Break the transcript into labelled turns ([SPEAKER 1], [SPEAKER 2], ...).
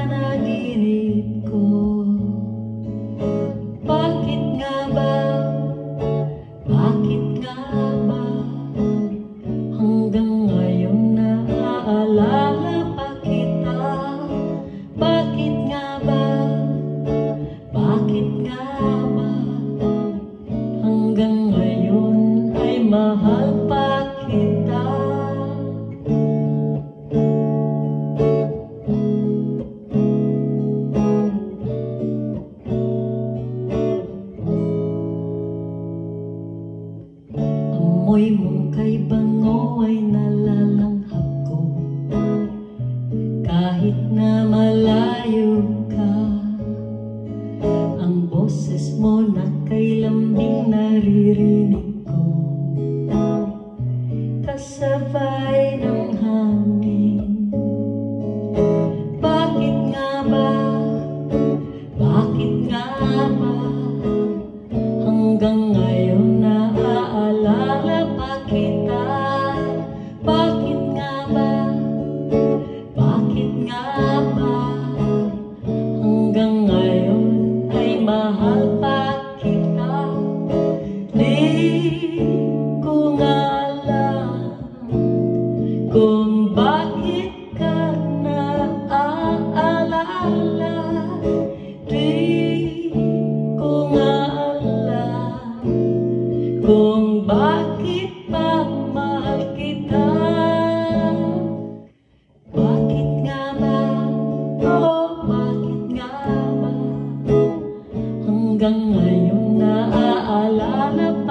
[SPEAKER 1] panaginip ko. Bakit nga ba? Bakit nga ba? Hanggang ngayon naaalala pa kita. Bakit nga ba? Bakit nga ba? Hanggang ngayon ay mahal pa kita. Amoy mong kay bango ay nalalanghap ko, kahit na malayo ka. Ang boses mo na kay lambing naririnig ko, kasabay ng hangin. Bakit nga ba? Bakit nga ba? Hanggang ngayon naaalala pa kita. Bakit nga ba? Bakit nga ba? Hanggang ngayon ay mahal pa kita. Di ko nga alam kung bakit ka naaalala. Di ko nga alam kung bakit pa mahal kita. Bakit nga ba? Oh, bakit nga ba? Hanggang ngayon naaalala